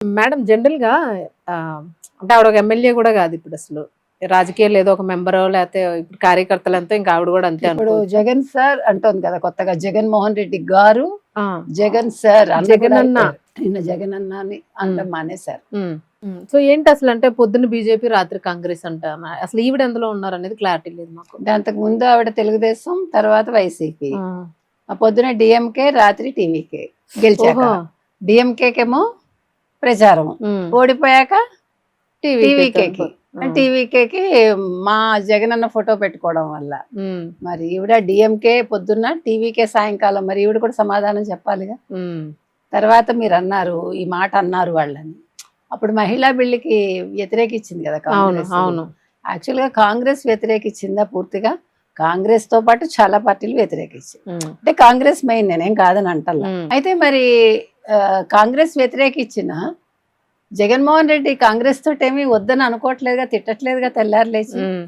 Madam జనరల్‌గా అంటే ఆవిడ ఒక ఎమ్మెల్యే గూడా గాదు ఇప్పుడసలు. రాజకీయాల్లో ఏదో ఒక మెంబరో లేతే ఇప్పుడు కార్యకర్తలంతా ఇంకా ఆవిడ గూడా అంతే ఇప్పుడు అనుకోవచ్చు. జగన్ సార్ అంటోంది కదా కొత్తగా జగన్మోహన్ రెడ్డి గారు ఆ! జగన్ సార్ అన్న కూడా జగనన్న. అయిపోయారు. ఈయన జగనన్న అని అంట మానేశారు. హ్మ్. హ్మ్. సో ఏంటి అసలంటే పొద్దున్న బీజేపీ, రాత్రి కాంగ్రెస్ అంట. అసలు ఈవిడ ఎందులో ఉన్నారనేది క్లారిటీ లేదు మాకు. అంటే అంతకు ముందు ఆవిడ తెలుగుదేశం, తర్వాత వైసీపీ, ఆ! ఆ పొద్దున డిఎంకే, రాత్రి టీవీకే గెలిచాక ఓహో! డిఎంకేకేమో ప్రచారం, హ్మ్. ఓడిపోయాక టీవీకేకి ఆ! టీవీకేకి మా జగనన్న ఫోటో పెట్టుకోవడం వల్ల హ్మ్. మరి ఈవిడ డిఎంకే పొద్దున్న టీవీకే సాయంకాలం, మరి ఈవిడ కూడా సమాధానం చెప్పాలిగా. హ్మ్. తర్వాత మీరు అన్నారు ఈ మాట అన్నారు వాళ్ళని, అప్పుడు మహిళా బిల్లుకి వ్యతిరేకించింది కదా అవును. కాంగ్రెస్. అవును. యాక్చువల్గా కాంగ్రెస్ వ్యతిరేకించిందా పూర్తిగా? కాంగ్రెస్ తో పాటు చాలా పార్టీలు వ్యతిరేకించింది. హ్మ్. అంటే కాంగ్రెస్ మెయిన్, నేనేం కాదని అంటల్లా. హ్మ్. అయితే మరి కాంగ్రెస్ వ్యతిరేకించిన జగన్మోహన్ రెడ్డి కాంగ్రెస్ తోటి ఏమీ వద్దని అనుకోవట్లేదుగా, తిట్టట్లేదుగా తెల్లారు లేచి. హ్మ్.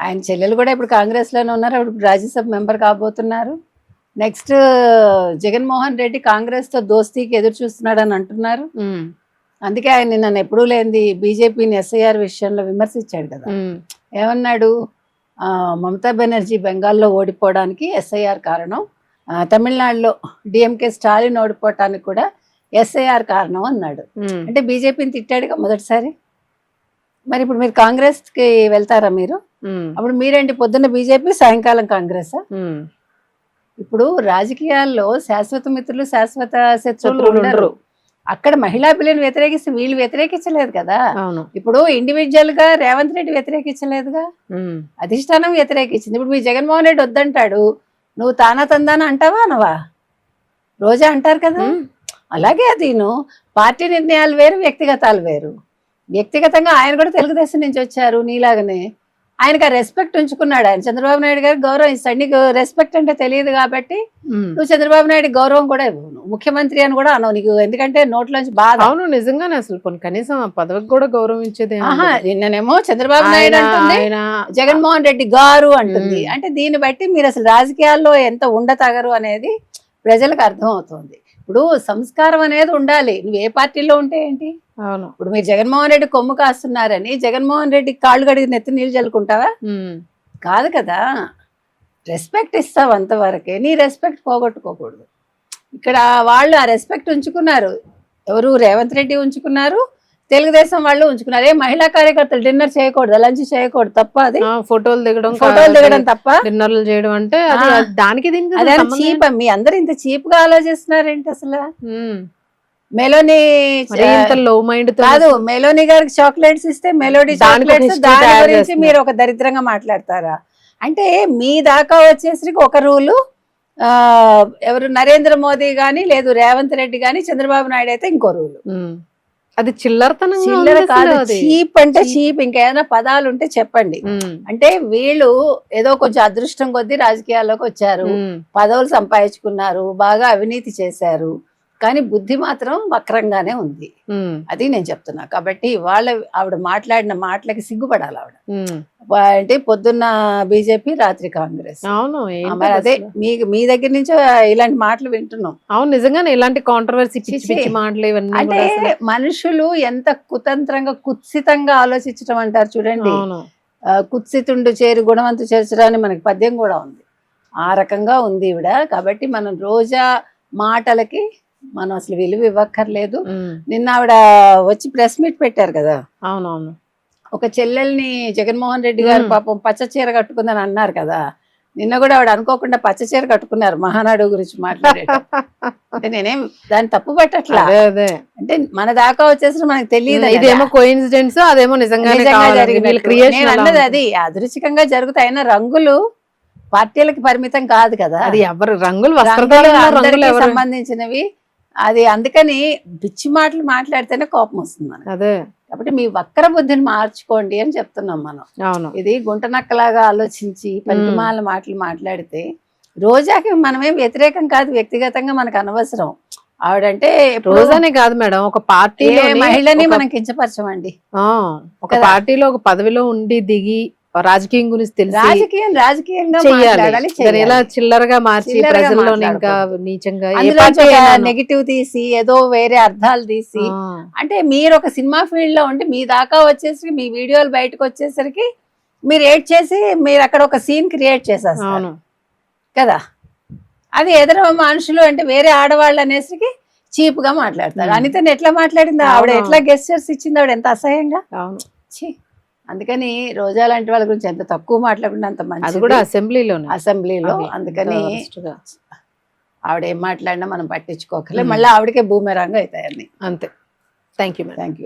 ఆయన చెల్లెలు కూడా ఇప్పుడు కాంగ్రెస్ లోనే ఉన్నారు, ఇప్పుడు రాజ్యసభ మెంబర్ కాబోతున్నారు. నెక్స్ట్ జగన్మోహన్ రెడ్డి కాంగ్రెస్ తో దోస్తీకి ఎదురు చూస్తున్నాడు అని అంటున్నారు. హ్మ్. అందుకే ఆయన నిన్న ఎప్పుడూ లేనిది బీజేపీని ఎస్ఐఆర్ విషయంలో విమర్శించాడు కదా. హ్మ్. ఏమన్నాడు? మమతా బెనర్జీ బెంగాల్లో ఓడిపోవడానికి ఎస్ఐఆర్ కారణం, తమిళనాడులో డిఎంకే స్టాలిన్ ఓడిపోవటానికి కూడా ఎస్ఐఆర్ కారణం అన్నాడు. హ్మ్. అంటే బీజేపీని తిట్టాడుగా మొదటిసారి. మరి ఇప్పుడు మీరు కాంగ్రెస్కి వెళ్తారా మీరు? హ్మ్. అప్పుడు మీరేంటి పొద్దున్న బీజేపీ, సాయంకాలం కాంగ్రెసా? హ్మ్. ఇప్పుడు రాజకీయాల్లో శాశ్వత మిత్రులు, శాశ్వత శత్రువులు శత్రువులు ఉండరు. ఉండరు. అక్కడ మహిళా బిల్లుని వ్యతిరేకిస్తే వీళ్ళు వ్యతిరేకించలేదు కదా. అవును. ఇప్పుడు ఇండివిజువల్ గా రేవంత్ రెడ్డి వ్యతిరేకించలేదుగా, హ్మ్. అధిష్టానం వ్యతిరేకించింది. ఇప్పుడు మీ జగన్మోహన్ రెడ్డి వద్దంటాడు, నువ్వు తానా తందానా అంటావా అనవా? రోజా అంటారు కదా. హ్మ్. అలాగే అదిను, పార్టీ నిర్ణయాలు వేరు, వ్యక్తిగతాలు వేరు. వ్యక్తిగతంగా ఆయన కూడా తెలుగుదేశం నుంచి వచ్చారు నీలాగనే. ఆయనకు ఆ రెస్పెక్ట్ ఉంచుకున్నాడు. ఆయన చంద్రబాబు నాయుడు గారికి గౌరవం ఇస్తాడు. నీకు రెస్పెక్ట్ అంటే తెలియదు కాబట్టి హ్మ్. నువ్వు చంద్రబాబు నాయుడు గౌరవం కూడా ఇవ్వవు, నువ్వు ముఖ్యమంత్రి అని కూడా అనవు నీకు, ఎందుకంటే నోట్లోంచి బాధ. అవును నిజంగానే అసలు పోనీ కనీసం ఆ పదవికి కూడా గౌరవించేది ఆహా, నిన్ననేమో చంద్రబాబు నాయుడు అంటుంది, ఆయన జగన్మోహన్ రెడ్డి గారు అంటుంది. అంటే దీన్ని బట్టి మీరు అసలు రాజకీయాల్లో ఎంత ఉండతగరు అనేది ప్రజలకు అర్థం అవుతుంది. ఇప్పుడు సంస్కారం అనేది ఉండాలి, నువ్వు ఏ పార్టీలో ఉంటే ఏంటి. అవును. ఇప్పుడు మీరు జగన్మోహన్ రెడ్డి కొమ్ము కాస్తున్నారని జగన్మోహన్ రెడ్డి కాళ్ళు కడిగి నెత్తి నీళ్ళు చల్లుకుంటావా? హ్మ్. కాదు కదా. రెస్పెక్ట్ ఇస్తావు అంతవరకే, నీ రెస్పెక్ట్ పోగొట్టుకోకూడదు. ఇక్కడ వాళ్ళు ఆ రెస్పెక్ట్ ఉంచుకున్నారు. ఎవరు? రేవంత్ రెడ్డి ఉంచుకున్నారు, తెలుగుదేశం వాళ్ళు ఉంచుకున్నారు. ఏ మహిళా కార్యకర్తలు డిన్నర్ చేయకూడదు, లంచ్ చేయకూడదు, తప్ప అది? ఫోటోలు దిగడం ఫోటోలు దిగడం తప్ప? డిన్నర్లు చేయడం అంటే అది దానికి దీనికి అదే సంబంధం చీప్. మీ అందరు ఇంత చీప్ గా ఆలోచిస్తున్నారేంటి అసలు? హ్మ్. మెలోనీ మరి ఇంత లో మైండ్ తో కాదు, మెలోనీ గారికి చాక్లెట్స్ ఇస్తే మెలోడీ దానికి ఒక చాక్లెట్స్, history దాని తయారు గురించి చేస్తున్నారు. మీరు ఒక దరిద్రంగా మాట్లాడతారా? అంటే మీ దాకా వచ్చేసరికి ఒక రూలు, ఎవరు నరేంద్ర మోదీ గాని, లేదు రేవంత్ రెడ్డి గాని, చంద్రబాబు నాయుడు అయితే ఇంకో రూలు. అది చిల్లరతనంగా చిల్లర ఉంది కాదు, అసలు అది. చీప్ అంటే చీప్. ఇంకేమైనా పదాలు ఉంటే చెప్పండి. హ్మ్. అంటే వీళ్ళు ఏదో కొంచెం అదృష్టం కొద్దీ రాజకీయాల్లోకి వచ్చారు, హ్మ్. పదవులు సంపాదించుకున్నారు, బాగా అవినీతి చేశారు, కానీ బుద్ధి మాత్రం వక్రంగానే ఉంది. హ్మ్. అది నేను చెప్తున్నా. కాబట్టి ఆవిడ మాట్లాడిన మాటలకి సిగ్గుపడాలి ఆవిడ. హ్మ్. అంటే పొద్దున్న బీజేపీ, రాత్రి కాంగ్రెస్. అవును. మరి అదే ఏంటది మీ దగ్గర నుంచో ఇలాంటి మాటలు వింటున్నాం. అవును నిజంగానే ఇలాంటి కాంట్రవర్సీ పిచ్చి చిచి. పిచ్చి మాటలు ఇవన్నీ అంటే కూడా అసలు. మనుషులు ఎంత కుతంత్రంగా, కుత్సితంగా ఆలోచించడం అంటారు చూడండి. అవును. కుత్సితుండు చేరు గుణవంతు చేర్చరా అని మనకి పద్యం కూడా ఉంది. ఆ రకంగా ఉంది ఈవిడ. కాబట్టి మనం రోజా మాటలకి మనం అసలు విలువ ఇవ్వక్కర్లేదు. హ్మ్. నిన్న ఆవిడ వచ్చి ప్రెస్ మీట్ పెట్టారు కదా. అవునవును. ఒక చెల్లెల్ని జగన్మోహన్ రెడ్డి గారు పాపం పచ్చ చీర కట్టుకుందని అన్నారు కదా. నిన్న కూడా ఆవిడ అనుకోకుండా పచ్చ చీర కట్టుకున్నారు మహానాడు గురించి మాట్లాడేటప్పుడు. అంటే నేనేం దాన్ని తప్పు పట్టట్లా. అదే అదే. అంటే మన దాకా వచ్చేసి మనకు తెలియదు, ఇదేమో కోఇన్సిడెన్స్, అదేమో నిజంగానే జరిగినట్టు. నేను అన్నది అది అదృశ్చికంగా జరుగుతాయి. అయినా రంగులు పార్టీలకు పరిమితం కాదు కదా, అది ఎవరు రంగులు రంగులు వస్త్రధారణలో రంగులు అందరికీ ఎవరు సంబంధించినవి. అది అందుకని పిచ్చి మాటలు మాట్లాడితేనే కోపం వస్తుంది మనకు. అదే. కాబట్టి మీ వక్ర బుద్ధిని మార్చుకోండి అని చెప్తున్నాం మనం. అవును. ఇది గుంటనక్కలాగా ఆలోచించి పనికిమాల మాటలు మాట్లాడితే రోజాకి మనమేం వ్యతిరేకం కాదు, వ్యక్తిగతంగా మనకు అనవసరం. ఆవిడంటే రోజానే కాదు మేడం, ఒక పార్టీలో మహిళని మనం కించపరచమండి. ఒక పార్టీలో ఒక పదవిలో ఉండి దిగి రాజకీయం గురించి తెలిసి రాజకీయంగా చెయ్యాలి. మాట్లాడాలి, దాన్ని ఎలా చెయ్యాలి. చిల్లరగా మార్చి చిల్లరగా ప్రజల్లో ఇంకా మాట్లాడకూడదు. నీచంగా ఏ అందులో పార్టీ అయినాను. నెగిటివ్ తీసి ఏదో వేరే అర్థాలు తీసి, ఆ, అంటే మీరు ఒక సినిమా ఫీల్డ్ లో ఉండి మీ దాకా వచ్చేసరికి మీ వీడియోలు బయటకు వచ్చేసరికి మీరు ఏడ్ చేసి మీరు అక్కడ ఒక సీన్ క్రియేట్ చేసేస్తారు అవును కదా. అది ఎదురు మనుషులు అంటే వేరే ఆడవాళ్ళు అనేసరికి చీప్ గా మాట్లాడతారు. అనితని ఎట్లా మాట్లాడింది ఆవిడ, అవును. ఎట్లా గెస్చర్స్ ఇచ్చింది ఆవిడ, ఎంత అసహ్యంగా. అవును. ఛీ, అందుకని రోజా లాంటి వాళ్ళ గురించి ఎంత తక్కువ మాట్లాడకుండా అంత అది మంచిది కూడా అసెంబ్లీలోనే అసెంబ్లీలో. అది అందుకని ఇంకా worst గా. ఆవిడ ఏం మాట్లాడినా మనం పట్టించుకోకలే, మ్మ్. మళ్ళీ ఆవిడకే బూమెరాంగ్ అవుతాయి అన్ని. అంతే. Thank you madam. Thank you.